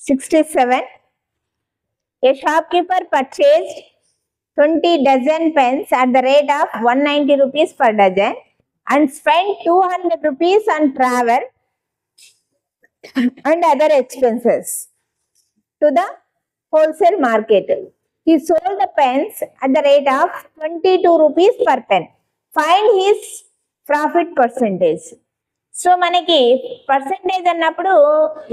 67. A shopkeeper purchased 20 dozen pens at the rate of 190 rupees per dozen and spent 200 rupees on travel and other expenses to the wholesale market. He sold the pens at the rate of 22 rupees per pen. Find his profit percentage. So మనకి percentage అన్నప్పుడు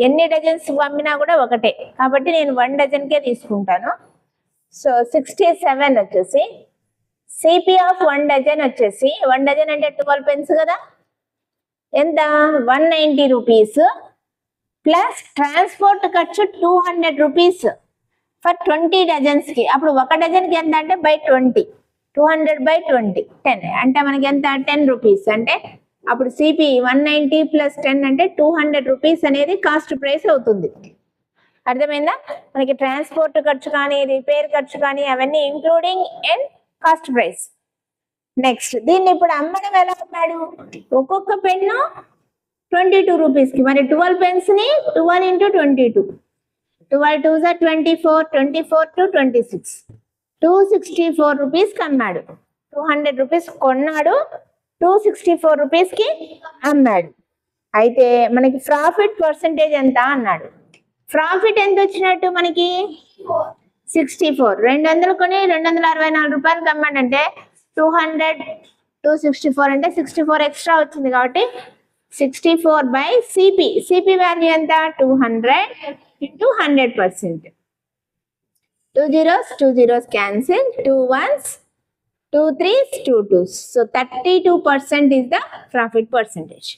ఎన్ని dozens అమ్మినా కూడా ఒకటే, కాబట్టి నేను 1 డజన్కే తీసుకుంటాను. So 67 వచ్చేసి సిపి ఆఫ్ 1 డజన్ వచ్చేసి 1 డజన్ అంటే 12 పెన్స్ కదా, ఎంత 190 రూపీస్ ప్లస్ ట్రాన్స్పోర్ట్ ఖర్చు 200 రూపీస్ ఫర్ 20 డజన్స్కి. అప్పుడు 1 డజన్కి ఎంత అంటే బై 20, 200 బై 20 10 అంటే మనకి ఎంత 10 రూపీస్. అంటే అప్పుడు సిపి 190 ప్లస్ 10 అంటే 200 రూపీస్ అనేది కాస్ట్ ప్రైస్ అవుతుంది. అర్థమైందా? మనకి ట్రాన్స్పోర్ట్ ఖర్చు కానీ రిపేర్ ఖర్చు కానీ అవన్నీ including in cost price. Next దీన్ని ఇప్పుడు అమ్మడం ఎలా అమ్మాడు? ఒక్కొక్క పెన్ను 22 రూపీస్కి. మరి 12 పెన్స్ని 12 into 22, 12 2s are 24, 24 to 26, 264 రూపీస్కి అమ్మాడు. 200 రూపీస్ కొన్నాడు, 264 రూపీస్కి అమ్మాడు. అయితే మనకి ప్రాఫిట్ పర్సంటేజ్ ఎంత అన్నాడు. ప్రాఫిట్ ఎంత వచ్చినట్టు మనకి 64. 200 కొని 264 రూపాయలకి అమ్మాడంటే 200 264 అంటే 64 ఎక్స్ట్రా వచ్చింది కాబట్టి 64 బై సిపి. సిపి వాల్యూ ఎంత 200 into 100%. 2 zeros 2 zeros cancel, 2 ones 2 3s 2 2s. So 32% is the profit percentage.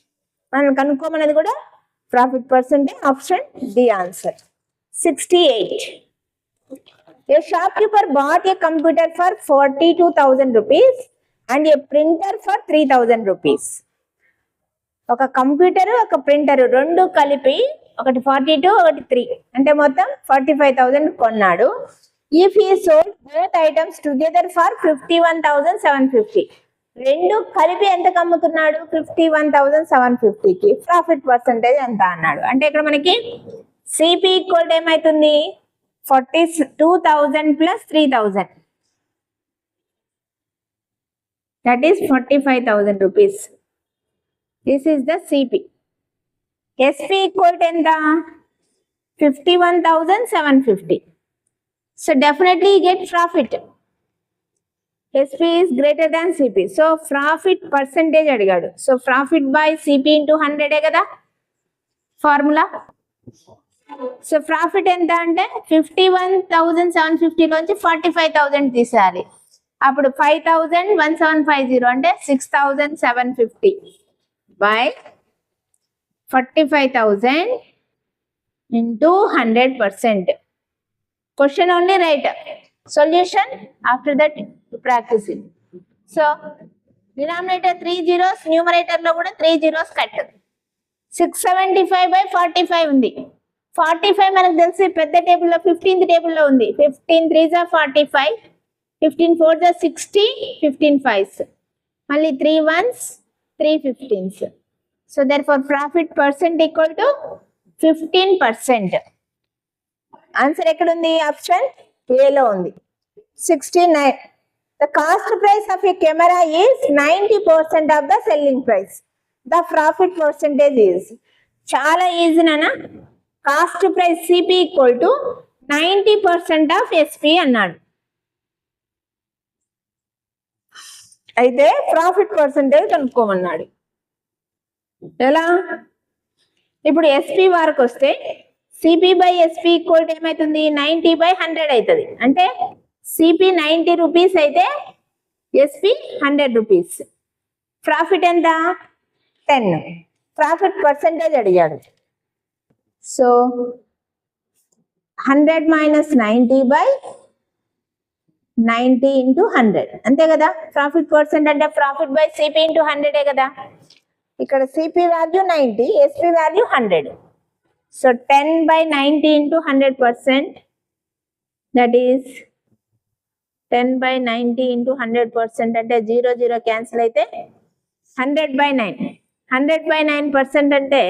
మనం కనుక్కోమన్నది కూడా profit percentage. Option D answer. 68. A shopkeeper bought a computer for 42,000 rupees and a printer for 3,000 rupees. ఒక computer ఒక printer రెండు కలిపి ఒకటి 42 ఒకటి 3 అంటే మొత్తం 45,000 కొన్నాడు. If he sold both items together for 51,750. రెండు కలిపి ఎంత అమ్ముతున్నాడు? 51,750కి. ప్రాఫిట్ పర్సెంటేజ్ ఎంత అన్నాడు. అంటే ఇక్కడ మనకి సిపి ఈక్వల్ ఏమైతుంది 42,000 plus 3,000, that is 45,000 rupees. This is the CP. SP equal ఎంత 51,750. So definitely get profit. SP is greater than CP. So profit percentage అడిగాడు. So profit by CP into 100 కదా formula. So profit ఎంత అంటే 51,750 లోంచి 45,000 తీసేయాలి. అప్పుడు 5,1750 అంటే 6,750 by 45,000 into 100%. Question only write. Solution after that practice it. So denominator 3 zeros, numerator లో కూడా 3 zeros కట్. 675 by 45 ఉంది. 45 మనకు తెలిసి పెద్ద టేబుల్లో 15th టేబుల్లో ఉంది. 15 3s are 45, 15 4s are 60, 15 5s, మళ్ళీ 3 1s 3 15s. So therefore profit percent equal to 15%. Answer ఎక్కడ ఉంది? ఆప్షన్ ఏ లో ఉంది. 69. The cost price of a camera is 90% of the selling price. The profit percentage is. చాలా easy నానా. Cost price CP equal to 90% of SP అన్నాడు. అయితే profit percentage కనుక్కోమన్నాడు. ఎలా? ఇప్పుడు ఎస్పి వరకు వస్తే సిపి బై ఎస్పి ఈక్వల్ ఏమైతుంది 90 by 100 అవుతుంది. అంటే సిపి 90 రూపీస్ అయితే ఎస్పి 100 రూపీస్. ప్రాఫిట్ ఎంత 10. ప్రాఫిట్ పర్సెంటేజ్ అడిగాడు. సో 100 minus 90 by 90 into 100 అంతే కదా. ప్రాఫిట్ పర్సెంట్ అంటే ప్రాఫిట్ బై సిపి ఇంటూ 100 కదా. ఇక్కడ CP value 90, SP value 100. So 10 by 90 into 100%, that is 10 by 90 into 100% అంటే 0 0 క్యాన్సిల్ అయితే 100 by 9. 100 by 9% అంటే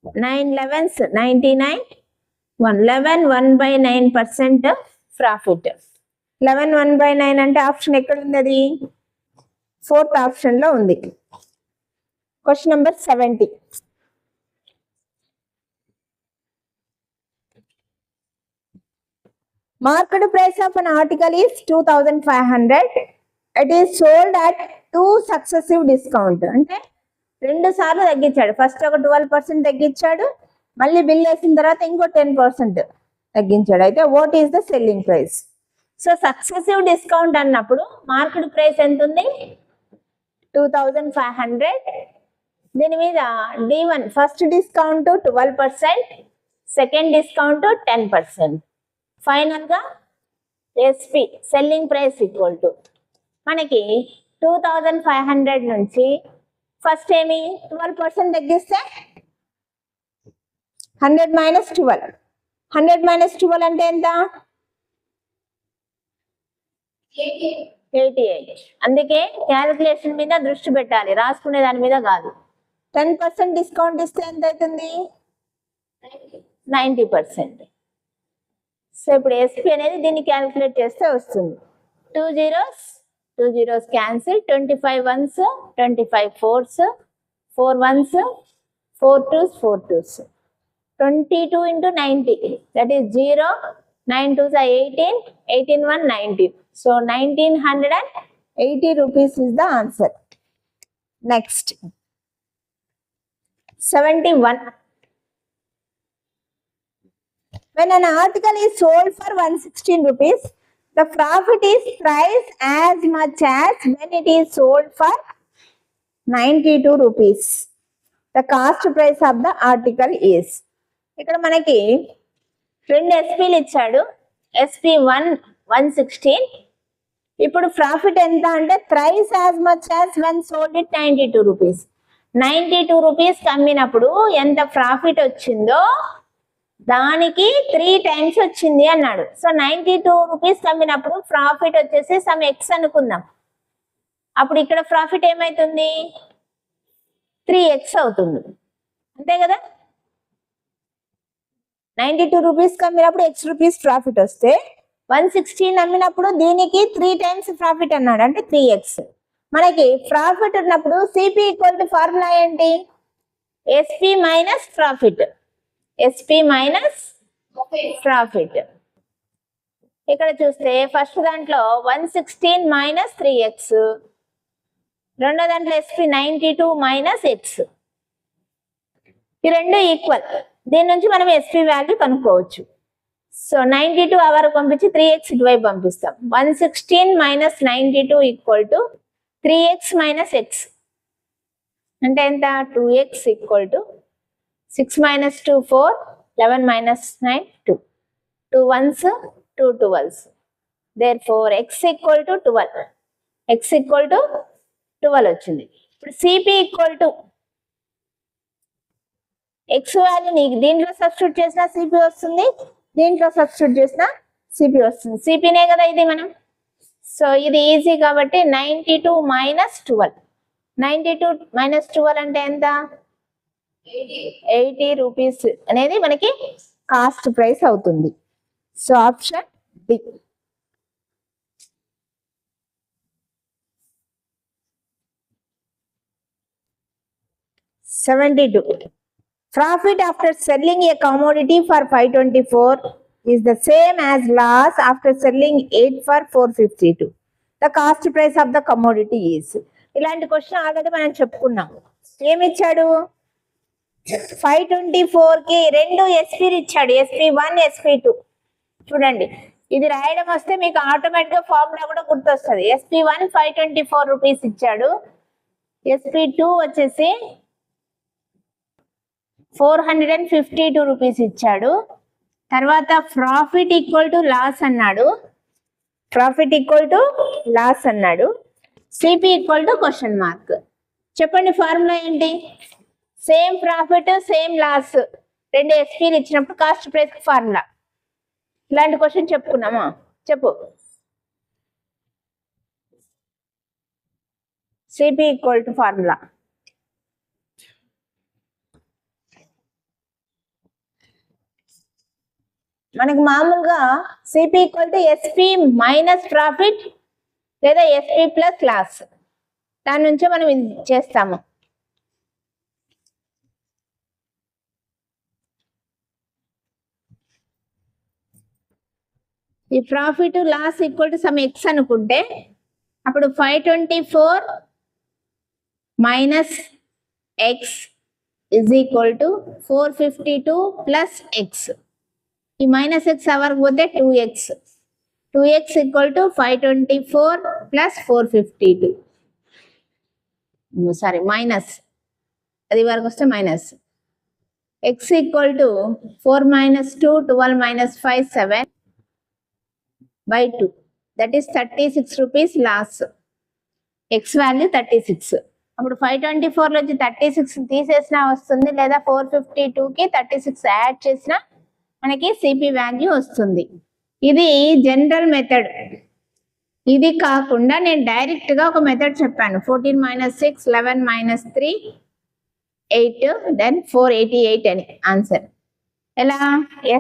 9 11s 99, 11 1/9% ప్రాఫిట్. 11 1/9 అంటే ఆప్షన్ ఎక్కడ ఉంది? అది ఫోర్త్ ఆప్షన్ లో ఉంది. Question number 70. Market price of an article is 2500. It is sold at 2 successive discount. అంటే 2 సార్లు తగ్గించాడు. ఫస్ట్ ఒక 12% తగ్గించాడు, మళ్ళీ బిల్ వేసిన తర్వాత ఇంకో 10% తగ్గించాడు. అయితే what is the selling price? So successive discount అన్నప్పుడు మార్కెట్ ప్రైస్ ఎంత ఉంది? 2500. దీని మీద D1 first discount 12%, second discount 10%. Final గా SP selling price equal to మనకి 2500 నుంచి ఫస్ట్ ఏమి 12% తగ్గిస్తే 100 మైనస్ 12. 100 మైనస్ 12 అంటే ఎంత? 88. అందుకే క్యాలిక్యులేషన్ మీద దృష్టి పెట్టాలి, రాసుకునే దాని మీద కాదు. 10% డిస్కౌంట్ ఇస్తే ఎంత అవుతుంది? 90%. సో ఇప్పుడు ఎస్పీ అనేది దీన్ని క్యాలిక్యులేట్ చేస్తే వస్తుంది. 2 zeros cancel, 25 ones 25 fours, 4 ones 4 twos 4 twos, 22 into 90, that is 0, 9 twos are 18, 18 1 19. So 1980 rupees is the answer. Next 71. When an article is sold for 116 rupees, the profit is thrice as much as when it is sold for 92 rupees. The cost price of the article is. ఇక్కడ మనకి 2 ఎస్పీలు ఇచ్చాడు. SP 116. ఇప్పుడు profit ఎంత అంటే thrice as much as when sold it 92 rupees. 92 rupees అమ్మినప్పుడు ఎంత profit వచ్చిందో దానికి 3 times వచ్చింది అన్నాడు. సో 92 rupees అమ్మినప్పుడు ప్రాఫిట్ వచ్చేసి సమ్ ఎక్స్ అనుకుందాం. అప్పుడు ఇక్కడ ప్రాఫిట్ ఏమైతుంది? 3x అవుతుంది, అంతే కదా? 92 rupees అమ్మినప్పుడు x రూపీస్ ప్రాఫిట్ వస్తే 116 అమ్మినప్పుడు దీనికి 3 times ప్రాఫిట్ అన్నాడు, అంటే 3x. మనకి ప్రాఫిట్ ఉన్నప్పుడు సిపి ఈక్వల్ టు ఫార్ములా ఏంటి? SP minus profit. SP minus profit. ఇక్కడ చూస్తే ఫస్ట్ దాంట్లో 116 మైనస్ 3x, రెండో దాంట్లో ఎస్పి 92 మైనస్ ఎక్స్. ఈ రెండు ఈక్వల్. దీని నుంచి మనం ఎస్పి వాల్యూ కనుక్కోవచ్చు. సో 92 ఆ వరకు పంపించి 3x ఇటువైపు పంపిస్తాం. 116 minus 92 equal to 3x minus X అంటే ఎంత? 2x equal to 6 minus 2 4, 11 minus 9 2, 2 ones 2 12s. Therefore x equal to 12. x equal to 12 వచ్చింది. ఇప్పుడు CP equal to X value నీకు దీంట్లో సబ్స్టిట్యూట్ చేసిన సిపి వస్తుంది, దీంట్లో సబ్స్టిట్యూట్ చేసిన సిపి వస్తుంది. సిపినే కదా ఇది మనం. సో ఇది ఈజీ కాబట్టి 92 మైనస్ 12. 92 మైనస్ 12 అంటే ఎంత? 80 రూపీస్ అనేది మనకి కాస్ట్ ప్రైస్ అవుతుంది. So option D. 72. Profit after selling a commodity for 524 is the same as loss after selling 8 for 452. The cost price of the commodity is. ఇలాంటి question already మనం చెప్పుకున్నాం. ఏమిచ్చాడు? 524 కి 2 ఎస్పీలు ఇచ్చాడు, SP1 SP2. చూడండి, ఇది రాయడం వస్తే మీకు ఆటోమేటిక్ గా ఫార్ములా కూడా గుర్తొస్తుంది. SP1 524 రూపీస్ ఇచ్చాడు, SP2 వచ్చేసి 452 రూపీస్ ఇచ్చాడు. తర్వాత ప్రాఫిట్ ఈక్వల్ టు లాస్ అన్నాడు, ప్రాఫిట్ ఈక్వల్ టు లాస్ అన్నాడు. CP equal to question mark. చెప్పండి ఫార్ములా ఏంటి? సేమ్ ప్రాఫిట్ సేమ్ లాస్ 2 ఎస్పీలు ఇచ్చినప్పుడు కాస్ట్ ప్రైస్ ఫార్ములా. ఇలాంటి క్వశ్చన్ చెప్పుకున్నామా? చెప్పు. సిపి ఈక్వల్ టు ఫార్ములా మనకి మామూలుగా CP equal to SP minus profit లేదా ఎస్పి ప్లస్ లాస్, దాని నుంచే మనం ఇది చేస్తాము. ఈ profit loss equal to some x అనుకుంటే అప్పుడు 524 minus x is equal to 452 plus X. ఈ మైనస్ ఎక్స్ ఎవరికి పోతే 2x. 2x equal to 524 plus 452. Sorry minus, అది వరకు వస్తే minus. X equal to 4 minus 2 12 minus 5 7 by 2. That is 36 rupees loss. X value 36. అప్పుడు 524 నుంచి 36 తీసేసినా వస్తుంది, లేదా 452కి 36 యాడ్ చేసినా మనకి సిపి వాల్యూ వస్తుంది. ఇది జనరల్ మెథడ్. ఇది కాకుండా నేను డైరెక్ట్ గా ఒక మెథడ్ చెప్పాను. 14 మైనస్ 6 11 మైనస్ 3 8 దెన్ 488 అని ఆన్సర్. ఎలా?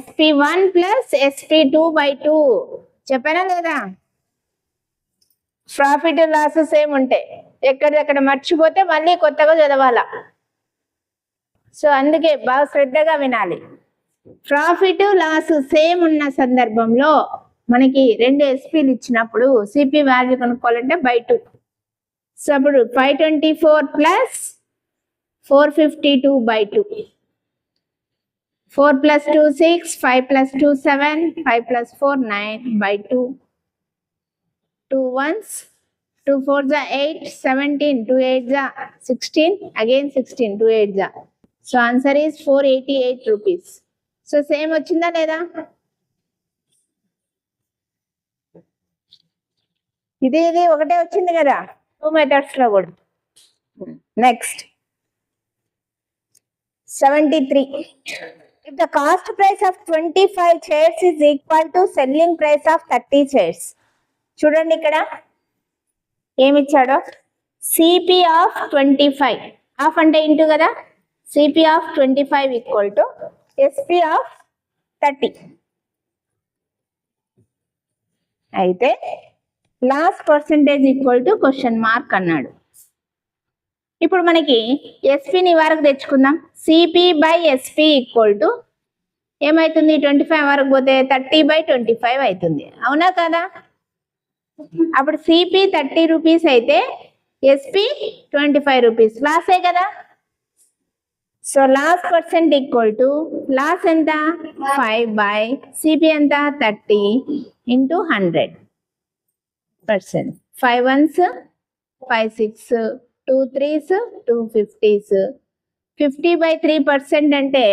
SP1 ప్లస్ SP2 by 2 చెప్పానా లేదా? ప్రాఫిట్ లాస్ సేమ్ ఉంటాయి, ఎక్కడిదక్కడ మర్చిపోతే మళ్ళీ కొత్తగా చదవాలా. సో అందుకే బాగా శ్రద్ధగా వినాలి. ప్రాఫిట్ లాస్ సేమ్ ఉన్న సందర్భంలో మనకి 2 ఎస్పీలు ఇచ్చినప్పుడు సిపి వాల్యూ కనుక్కోవాలంటే by 2. సో అప్పుడు 524 plus 452 by 2. 4 plus 2 6, 5 plus 2 7, 5 plus 4 9 by 2. 2 ones, 2 fours are 8, 17, 2 eights are 16, again 16, 2 eights are. So answer is 488 rupees. So same వచ్చిందా లేదా? ఇది ఒకటే వచ్చింది కదా 2 methods లో కూడా. Next 73. If the cost price of 25 shares is equal to selling price of 30 shares. చూడండి ఇక్కడ ఏమిచ్చాడో, సిపి ఆఫ్ 25, ఆఫ్ అంటే ఇంటూ కదా, CP of 25 equal to SP of 30. అయితే last percentage equal to question mark అన్నాడు. ఇప్పుడు మనకి ఎస్పిని వరకు తెచ్చుకుందాం. CP by SP equal to ఏమైతుంది? 25 వరకు పోతే 30 by 25 అవుతుంది, అవునా కదా? అప్పుడు సిపి 30 రూపీస్ అయితే ఎస్పి 25 రూపీస్, లాసే కదా. So loss percent equal to loss ఎంత? 5 by సిపి ఎంత? 30 into 100%. 5 ones 5 6, 2 3s 2 50s. 50 by 3% అంటే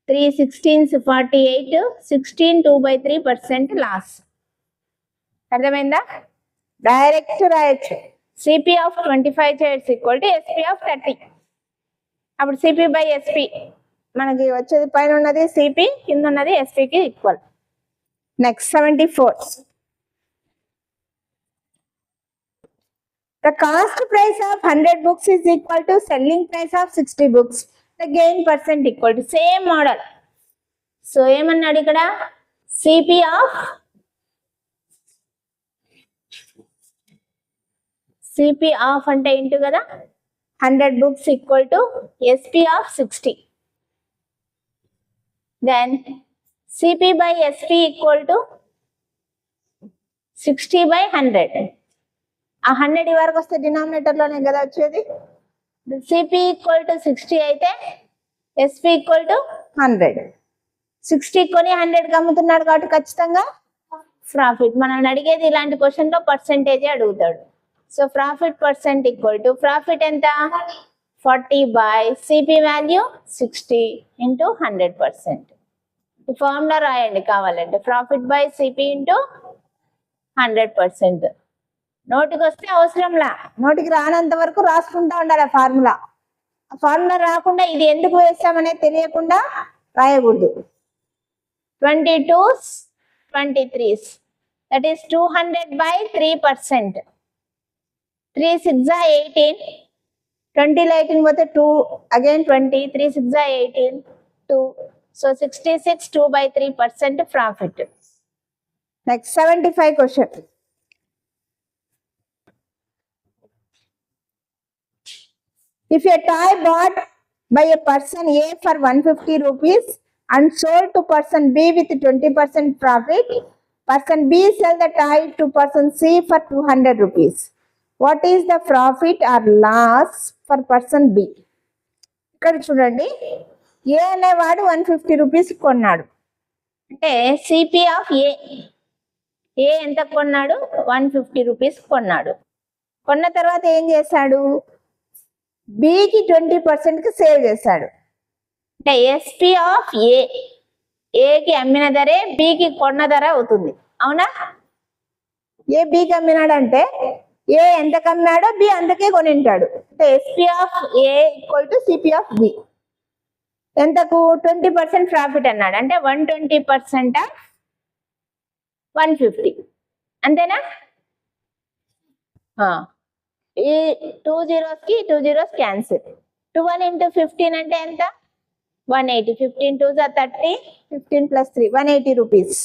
3 16s 48, 16 2 by 3% లాస్. అర్థమైందా? డైరెక్ట్ రాయొచ్చు. CP of 25 shares equal to SP of 30. అప్పుడు సిపి బై ఎస్పి మనకి వచ్చేది, పైన ఉన్నది సిపి, కింద ఉన్నది ఎస్పికి equal. Next 74. The cost price of 100 books is equal to selling price of 60 books. The gain percent equal to same model. So ఏమన్నాడు ఇక్కడ? CP of అంటే ఇంటూ కదా 100 books equal to SP of 60. Then CP by SP equal to 60 by 100. ఆ 100 వరకు వస్తే denominator లోనే కదా వచ్చేది. సిపి ఈక్వల్ టు 60 అయితే ఎస్పి ఈక్వల్ టు 100. 60 కొని 100 అమ్ముతున్నాడు కాబట్టి ఖచ్చితంగా ప్రాఫిట్. మనం అడిగేది ఇలాంటి క్వశ్చన్ లో పర్సెంటేజ్ అడుగుతాడు. So profit percent equal to profit ఎంత? 40 by సిపి వాల్యూ 60 into 100%. ఈ ఫార్ములా రాయండి కావాలంటే, ప్రాఫిట్ బై సిపి ఇంటూ 100%. నోటికి వస్తే అవసరంలా, నోటికి రానంత వరకు రాసుకుంటా ఉండాలి ఆ ఫార్ములా. ఆ ఫార్ములా రాకుండా ఇది ఎందుకు వేస్తామనేది తెలియకుండా రాయకూడదు. 22s 23s, that is 200 by 3%. 3 6 18, 20 లో 18 పోతే 2 again 20, 3 6 18, 2, So 66 2/3% profit. Next 75 question. If a toy bought by a person A for 150 rupees and sold to person B with 20% profit, person B sell the toy to person C for 200 rupees. What is the profit or loss for person B? ఇక్కడ చూడండి, ఏ అనేవాడు 150 rupees కొన్నాడు అంటే CP of ఏ ఎంత కొన్నాడు? 150 rupees కొన్నాడు. కొన్న తర్వాత ఏం చేశాడు? బికి 20% సేవ్ చేశాడు. అంటే ఎస్పి ఆఫ్ ఏకి అమ్మిన ధరే బికి కొన్న ధర అవుతుంది. అవునా? ఏ బికి అమ్మినాడంటే ఏ ఎంత కమ్మాడో బి అంతకే కొనింటాడు. అంటే SP of A equal to CP of B. ఎంతకు? 20% ప్రాఫిట్ అన్నాడు అంటే 120% ఆఫ్ 150. అంతేనా? ఈ 2 zeros కి 2 zeros క్యాన్సిల్. 12 into 15 అంటే ఎంత? 180. 15 2s are 30, 15 plus 3 180 రూపీస్.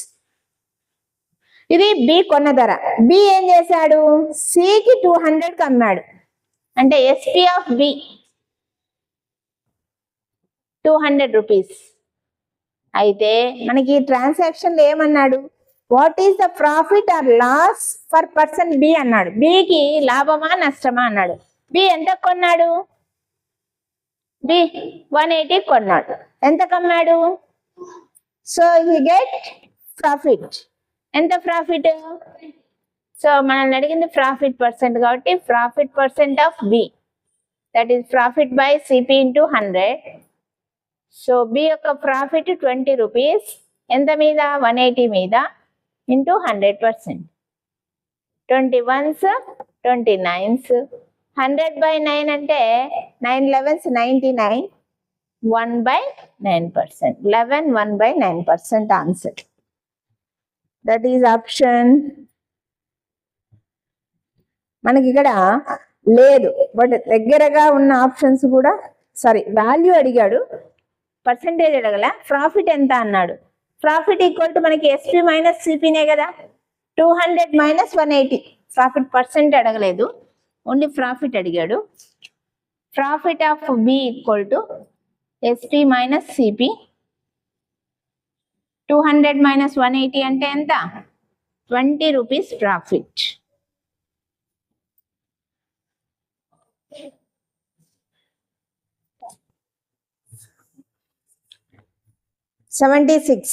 ఇది బి కొన్న ధర. బి ఏం చేశాడు? సికి 200 అమ్మాడు అంటే ఎస్పి ఆఫ్ బి 200 రూపీస్. అయితే మనకి ట్రాన్సాక్షన్ లో ఏమన్నాడు? What is the profit or loss for person B అన్నాడు. బికి లాభమా నష్టమా అన్నాడు. బి ఎంత కొన్నాడు? బి 180 కొన్నాడు. ఎంత కమ్మాడు? So he get profit. ఎంత ప్రాఫిట్? సో మనల్ని అడిగింది ప్రాఫిట్ పర్సెంట్ కాబట్టి profit percent of B that is profit by CP into 100. So B యొక్క ప్రాఫిట్ 20 రూపీస్ ఎంత మీద? 180 మీద ఇంటూ 100%. 21s 29s 100/9 అంటే 9 11s 99. 1/9%. 11 1/9% answer. That is option. మనకి ఇక్కడ లేదు బట్ దగ్గరగా ఉన్న ఆప్షన్స్ కూడా వాల్యూ అడిగాడు, పర్సంటేజ్ అడగల. ప్రాఫిట్ ఎంత అన్నాడు. ప్రాఫిట్ ఈక్వల్ టు మనకి ఎస్పి మైనస్ సిపినే కదా. 200 మైనస్ 180. ప్రాఫిట్ పర్సెంట్ అడగలేదు, ఓన్లీ ప్రాఫిట్ అడిగాడు. Profit of B equal to SP minus CP. 200 minus 180 అంటే ఎంత? 20 rupees profit. $76.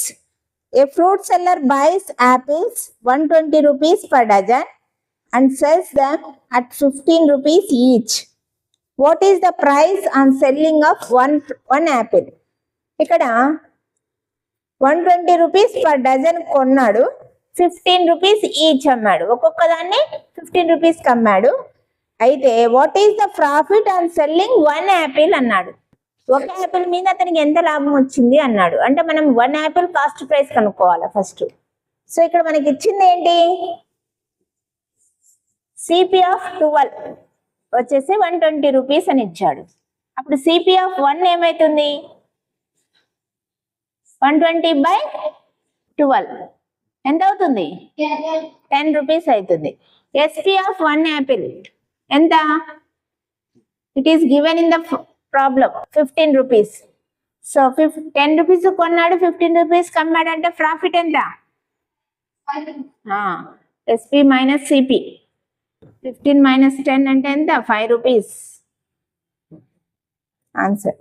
A fruit seller buys apples 120 rupees per dozen and sells them at 15 rupees each. What is the price on selling of one apple? ఇక్కడ 120 rupees per dozen కొన్నాడు, 15 rupees each అమ్మాడు. ఒక్కొక్క దాన్ని 15 రూపీస్కి అమ్మాడు. అయితే what is the profit on selling 1 Apple అన్నాడు. ఒక Apple మీద అతనికి ఎంత లాభం వచ్చింది అన్నాడు. అంటే మనం 1 యాపిల్ కాస్ట్ ప్రైస్ కనుక్కోవాలి ఫస్ట్. సో ఇక్కడ మనకి ఇచ్చింది ఏంటి? సిపి ఆఫ్ 12 వచ్చేసి 120 రూపీస్ అని ఇచ్చాడు. అప్పుడు సిపి ఆఫ్ 1 ఏమైతుంది? 120/12 ఎంత అవుతుంది? 10 రూపీస్ అవుతుంది. ఎస్పి ఆఫ్ 1 యాపిల్ ఎంత? It is given in the problem 15 rupees. So 10 rupees కొన్నాడు, 15 రూపీస్ కమ్మాడు అంటే ప్రాఫిట్ ఎంత? SP minus CP. 15 మైనస్ 10 అంటే ఎంత? 5 rupees. Answer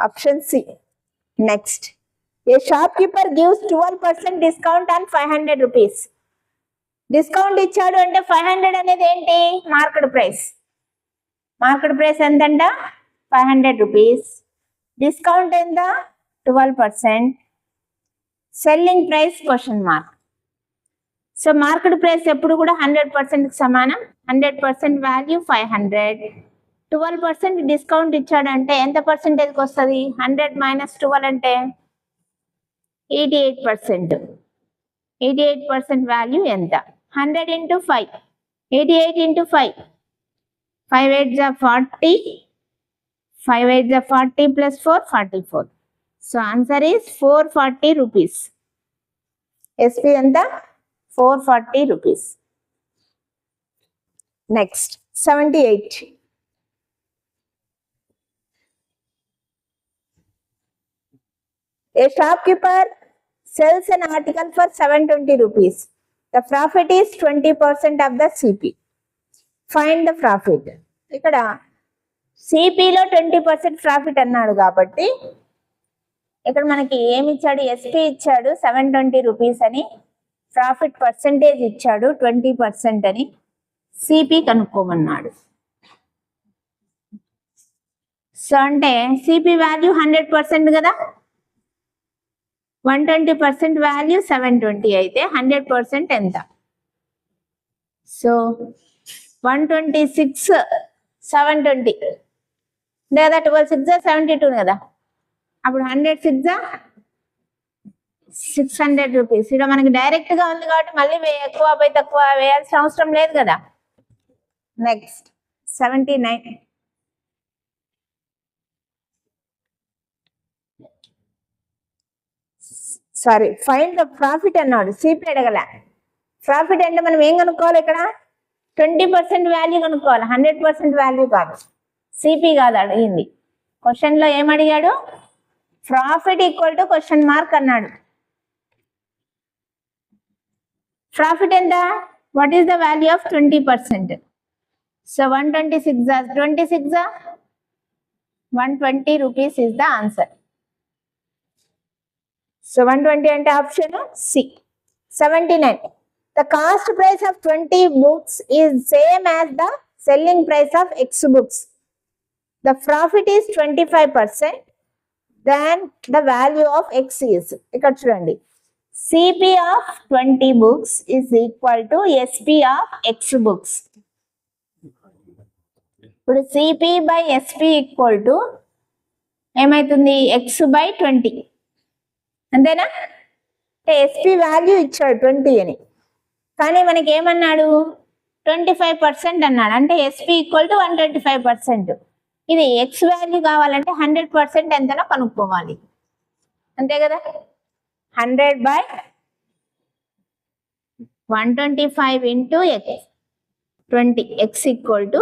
option C. Next, a shopkeeper gives 12% discount on 500 rupees. Discount ఇచ్చాడు అంటే 500 అనేది ఏంటి? Market price. మార్కెట్ ప్రైస్ ఎంతంట? 500 రూపీస్. డిస్కౌంట్ ఎంత? 12%. Selling price question mark. So market price ఎప్పుడు కూడా 100%కి సమానం. 100% వాల్యూ 500. 12% డిస్కౌంట్ ఇచ్చాడంటే ఎంత పర్సెంటేజ్కి వస్తుంది? 100 మైనస్ 12 అంటే 88%. 88% వాల్యూ ఎంత? 100 into 5. 88 into 5. 5 8s are 40. 5 8s are 40 plus 4 44. So answer is 440 rupees. SP ఎంత? 440 rupees. Next 78. A shopkeeper sells an article for 720 rupees. The profit is 20% of the CP. Find the profit. ఇక్కడ సిపిలో 20% profit అన్నాడు కాబట్టి ఇక్కడ మనకి ఏమి ఇచ్చాడు? SP ఇచ్చాడు 720 rupees అని, ప్రాఫిట్ పర్సెంటేజ్ ఇచ్చాడు 20% అని, సిపి కనుక్కోమన్నాడు. సో అంటే సిపి వాల్యూ 100% కదా, 120% వాల్యూ 720 అయితే 100% ఎంత? సో 126 720 లేదా 12 6 72 కదా, అప్పుడు 100 6 600 రూపీస్. ఇక్కడ మనకి డైరెక్ట్ గా ఉంది కాబట్టి మళ్ళీ ఎక్కువ బై తక్కువ వేయాల్సిన అవసరం లేదు కదా. Next 79. Sorry, find the profit అన్నాడు, సిపి అడగల. ప్రాఫిట్ అంటే మనం ఏం కనుక్కోవాలి? ఇక్కడ 20% వాల్యూ కనుక్కోవాలి, 100% వాల్యూ కాదు, సిపి కాదు అడిగింది. క్వశ్చన్ లో ఏం అడిగాడు? Profit equal to question mark అన్నాడు. ప్రాఫిట్ ఎంత? What is the value of 20%? So 126 120 rupees is the answer. So 120 అంటే option C. 79. The cost price of 20 books is same as the selling price of X books. The profit is 25%. Then the value of X is, ఇక్కడ చూడండి, CP of 20 books is equal to SP of X books. ఇప్పుడు CP by SP equal to ఏమైతుంది? X by 20, అంతేనా? అంటే SP value ఇచ్చాడు 20 అని, కానీ మనకి ఏమన్నాడు? 25% అన్నాడు. అంటే ఎస్పీ ఈక్వల్ టు 125%. ఇది ఎక్స్ వాల్యూ కావాలంటే 100% ఎంతనో కనుక్కోవాలి, అంతే కదా. 100 by 125 into x 20, x equal to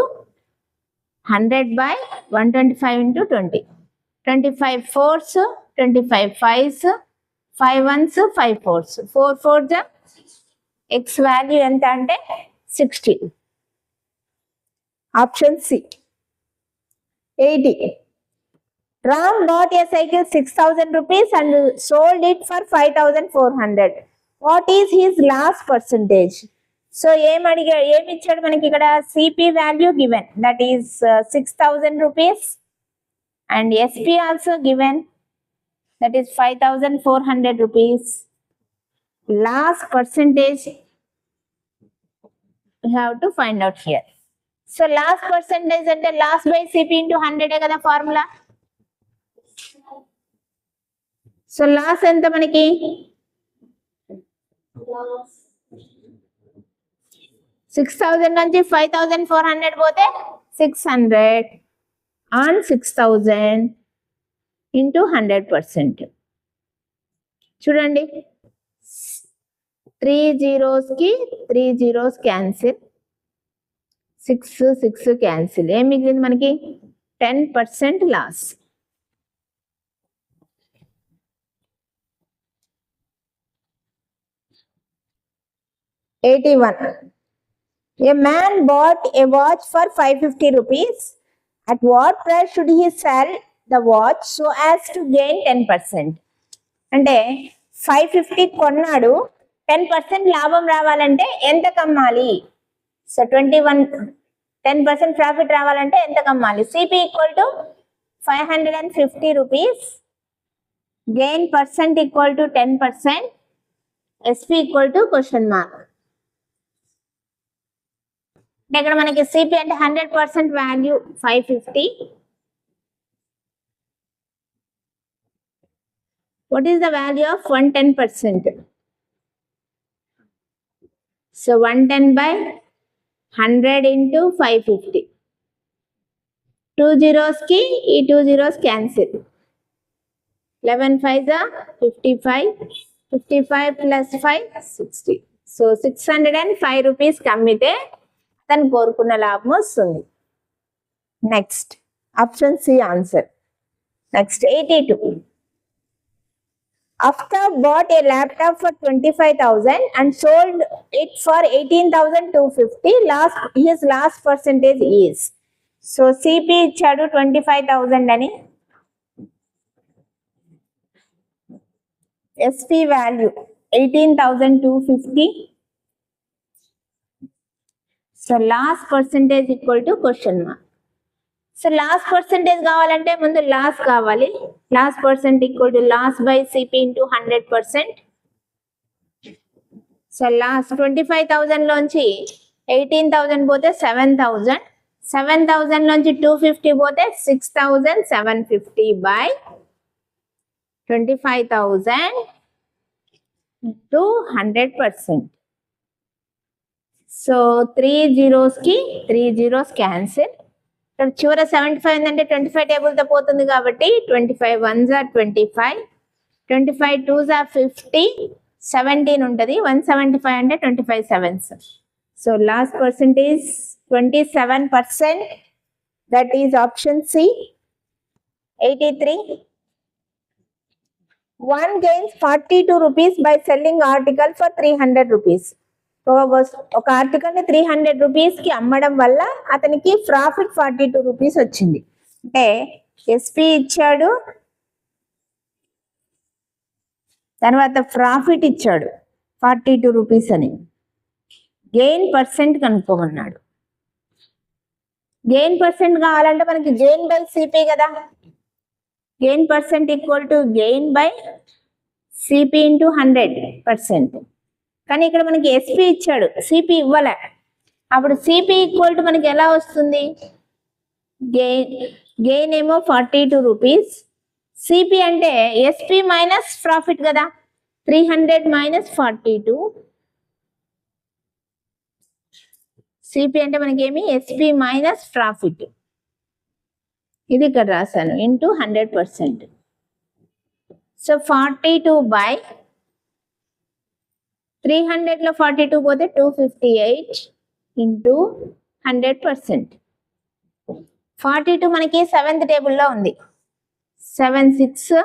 100 by 125 into 20. 25 4s, 25 5s, 5 1s, 5 4s, 4 4s. X value ఎంత అంటే 60. Option C. 80. Ram bought a cycle 6,000 rupees and sold it for 5,400. What is his loss percentage? So ఏమి ఇచ్చాడు మనకి ఇక్కడ? CP value given, that is 6,000 rupees, and SP also given, that is 5,400 rupees. Loss percentage you have to find out here. So loss percentage అంటే loss by CP into 100 కదా formula. So loss ఎంత మనకి? 6,000 నుంచి 5,400 పోతే 600 on 6,000 into 100%. చూడండి, 3 zeros కి 3 zeros cancel, 6 6 cancel, ఏం మిగిలింది మనకి? 10% loss. A man bought a watch for 550 rupees. At what price should he sell the watch so as to gain 10%? అంటే 550 కొన్నాడు, 10% లాభం రావాలంటే ఎంత కమ్మాలి? సో 10% ప్రాఫిట్ రావాలంటే ఎంత కమ్మాలి? CP equal to 550 rupees, gain percent equal to 10%, SP equal to question mark. ఇక్కడ మనకి సిపి అంటే 100% value 550. What is the value of 110%? So 110 by 100 into 550. 2 zeros ki ee 2 zeros cancel. 11 5s are 55. 55 plus 5 60. So 605 rupees కమ్మితే అతను కోరుకున్న లాభం వస్తుంది. Next option C answer. Next 82. After bought a laptop for 25,000 and sold it for 18,250. His last percentage is. So CP ఇచ్చాడు 25,000 అని. SP value 18,250. So last percentage equal to question mark. So last percentage కావాలంటే ముందు loss కావాలి. Last percent equal to loss by CP into 100%. So last 25,000 లోంచి 18,000 పోతే 7,000. 7,000 లోంచి 250 పోతే 6,750 by 25,000 to 100%. So 3 zeros కి 3 zeros క్యాన్సిల్. చివర 75 ఉందంటే 25 టేబుల్ తో పోతుంది కాబట్టి 25 1s are 25, 25 2s are 50, 17 ఉంటది. 175 అంటే 25 7s. So last percentage 27%. That is option C. 83. One gains 42 rupees by selling article for 300 rupees. ఒక ఆర్టికల్ ని 300 రూపీస్ కి అమ్మడం వల్ల అతనికి ప్రాఫిట్ 42 రూపీస్ వచ్చింది. అంటే ఎస్పి ఇచ్చాడు, తర్వాత ప్రాఫిట్ ఇచ్చాడు 42 రూపీస్ అని. గెయిన్ పర్సెంట్ కనుక్కోమన్నాడు. గెయిన్ పర్సెంట్ కావాలంటే మనకి గెయిన్ బై సిపి కదా. Gain percent equal to gain by CP into 100%. కానీ ఇక్కడ మనకి ఎస్పి ఇచ్చాడు, సిపి ఇవ్వలే. అప్పుడు సిపి ఈక్వల్ టు మనకి ఎలా వస్తుంది? గెయిన్ ఏమో 42 రూపీస్. సిపి అంటే ఎస్పి మైనస్ ప్రాఫిట్ కదా. 300 మైనస్ 42. సిపి అంటే మనకి ఏమి? SP minus profit. ఇది ఇక్కడ రాశాను ఇంటూ 100%. సో 42 బై 300 లో 42 పోతే 258 ఇంటూ 100%. 42 మనకి 7th టేబుల్లో ఉంది. 7 6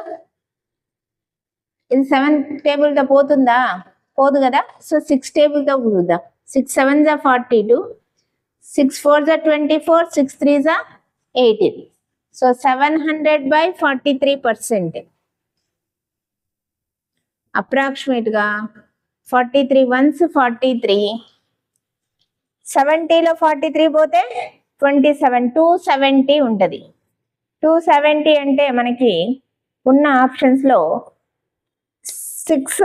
ఇది 7th టేబుల్తో పోతుందా? పోదు కదా. So 6 టేబుల్తో కూడుద్దాం. 6 7s are 42, 6 4s are 24, 6 3s are 18. So 700 by 43%. Approximate గా 43 1s 43. 70 లో 43 పోతే 27, 270 ఉంటది. 270 అంటే మనకి ఉన్న ఆప్షన్స్ లో 6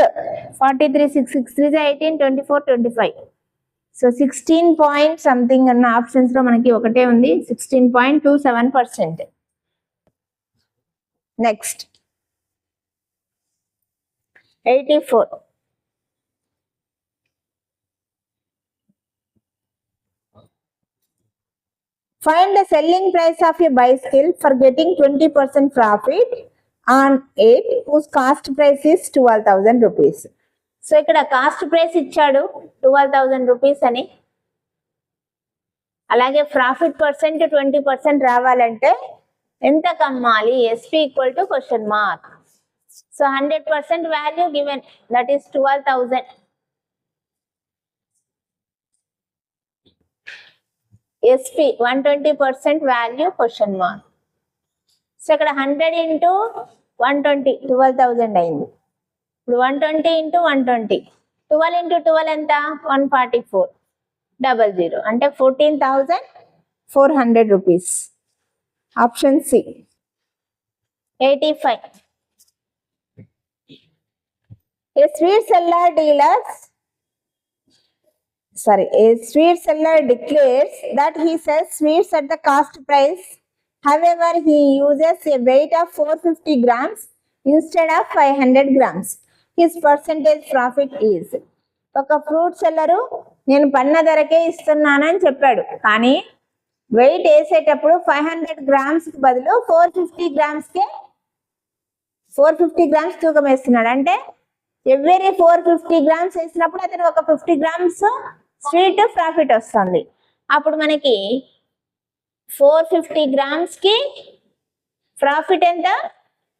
43 6 6 3 18 24 25. సో 16 పాయింట్ సంథింగ్ అన్న ఆప్షన్స్ లో మనకి ఒకటే ఉంది, 16.27%. Next 84. Find the selling price of a bicycle for getting 20% profit on it whose cost price is 12,000 rupees. So ఇక్కడ కాస్ట్ ప్రైస్ ఇచ్చాడు 12,000 రూపీస్ అని. అలాగే ప్రాఫిట్ పర్సెంట్ 20% రావాలంటే ఎంత కమ్మాలి? SP equal to question mark. So 100% value given, that is 12,000. SP 120% value question mark. So ఇక్కడ 100 into 120 12,000 అయింది. ఇప్పుడు 120 ఇంటూ 120, 12 ఇంటూ 12 ఎంత? 144,00 అంటే 14,400 rupees. Option C. 85. A sweet seller declares that he sells sweets at the cost price. However, he uses a weight of 450 grams instead of 500 grams. His percentage profit is. ఒక fruit seller నేను పన్న ధరకే ఇస్తున్నానని చెప్పాడు, కానీ wait వేసేటప్పుడు 500 grams బదులు 450 గ్రామ్స్కే 450 grams తూకం వేస్తున్నాడు అంటే ఎవ్రీ 450 grams వేసినప్పుడు అతను ఒక 50 grams స్వీట్ ప్రాఫిట్ వస్తుంది. అప్పుడు మనకి 450 grams కి ప్రాఫిట్ ఎంత?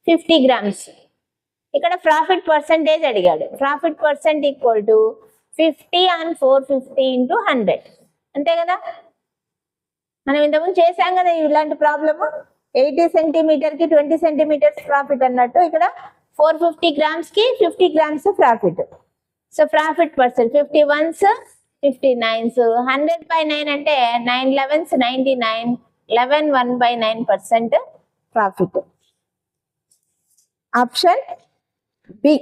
50 grams. ఇక్కడ ప్రాఫిట్ పర్సంటేజ్ అడిగాడు. Profit percent equal to 50 on 450 into 100. అంతే కదా, మనం ఇంతకుముందు చేసాం కదా ఇలాంటి ప్రాబ్లమ్. 80 సెంటీమీటర్ కి 20 సెంటీమీటర్స్ ప్రాఫిట్ అన్నట్టు ఇక్కడ 450 grams కి 50 grams profit. So profit percent 50 ones 50 nines, 100/9 అంటే 9 11s 99, 11 1/9% ప్రాఫిట్. Option B.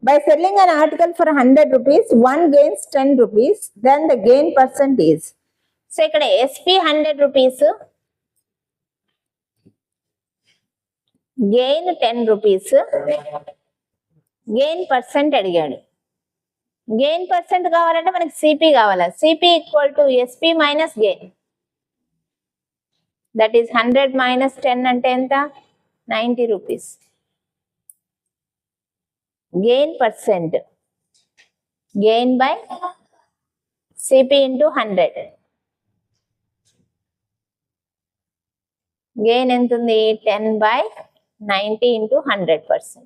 By selling an article for 100 rupees, one gains 10 rupees, then the gain percent is. So, ikkada SP 100 rupees, gain 10 rupees, gain percent అడిగాడు. Gain percent కావాలంటే మనకి CP కావాలి. CP equal to SP minus gain, that is 100 minus 10 అంటే ఎంత? 90 rupees. Gain percent, gain by CP into 100. Gain ఎంత ఉంది? 10/90 into 100%.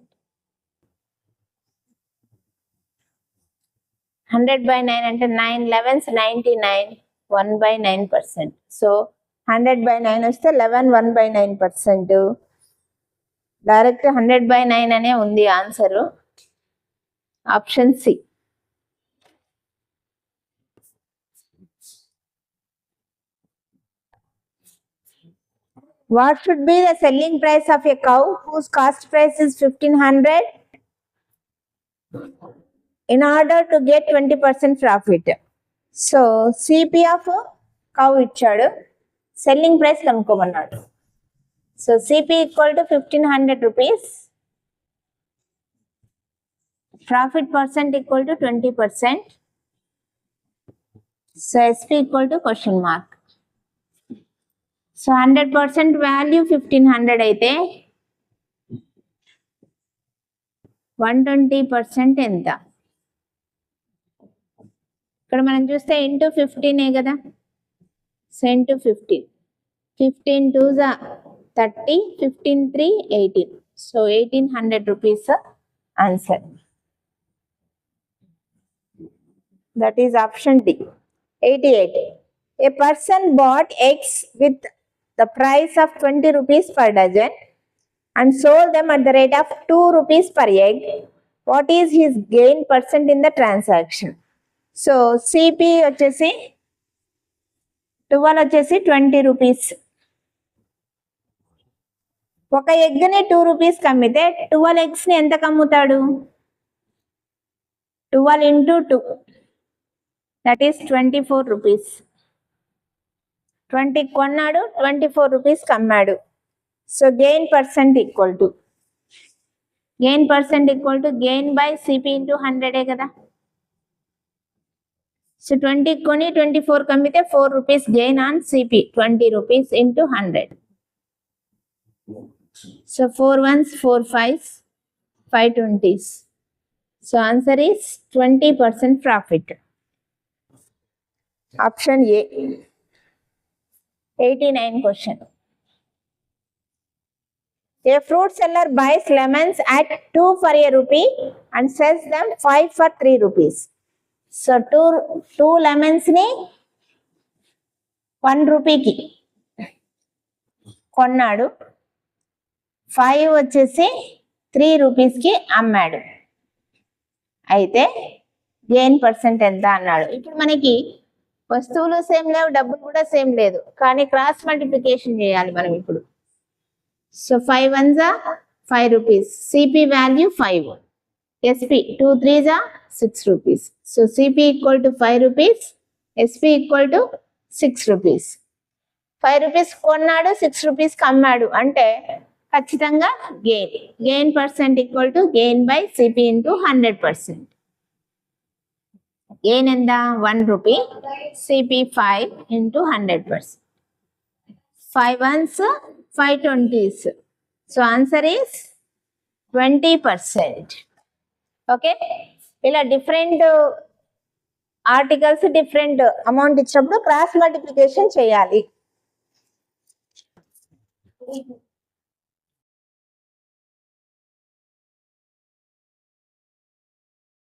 100/9 అంటే 9 11s 99, 1/9%. So 100/9 వస్తే 11 1/9%. డైరెక్ట్ 100/9 అనే ఉంది answer. Option C. What should be the selling price of a cow whose cost price is 1500 in order to get 20% profit? So CP of cow ఇచ్చాడు, selling price కనుక్కోమన్నాడు. So CP equal to 1500 rupees, profit percent equal to 20%. So SP equal to question mark. So 100% value 1500 అయితే 120% ఎంత? ఇక్కడ మనం చూస్తే into 15 కదా. So into 15, 15 2s 30, 15 3 18. So 1800 rupees answer. That is option D. 88. A person bought eggs with the price of 20 rupees per dozen and sold them at the rate of 2 rupees per egg. What is his gain percent in the transaction? So CP వచ్చేసి 12 వచ్చేసి 20 rupees. ఒక ఎగ్ని 2 rupees అమ్మితే 12 eggs ని ఎంత అమ్ముతాడు? 12 into 2, that is 24 rupees. 20 కొన్నాడు, 24 rupees అమ్మాడు. So gain percent equal to gain by CP into 100 కదా. సో 20 కొని 24 అమ్మితే 4 rupees gain on CP, 20 rupees into 100. So 4 1s 4 5s 5 20s. So answer is 20% profit. Option A. 89 question. A fruit seller buys lemons at 2 for a rupee and sells them 5 for 3 rupees. So 2 lemons ni 1 rupee ki కొన్నాడు, 5 వచ్చేసి 3 rupees కి అమ్మాడు. అయితే gain percent ఎంత అన్నాడు. ఇప్పుడు మనకి వస్తువులు same లేవు, డబ్బులు కూడా సేమ్ లేదు, కానీ క్రాస్ మల్టిప్లికేషన్ చేయాలి మనం ఇప్పుడు. So 5 1s 5 rupees, CP value 5, SP 2 3s 6 rupees. So CP equal to 5 rupees, SP equal to 6 rupees. 5 rupees కొన్నాడు, 6 rupees అమ్మాడు అంటే ఖచ్చితంగా gain percent equal to gain by CP into 100%. Gain ఎంత 1 rupee, CP 5 into 100%. 5 ones 5 20s. So answer is 20%. Okay, ఇలా different articles different amount ఇచ్చినప్పుడు cross multiplication చేయాలి.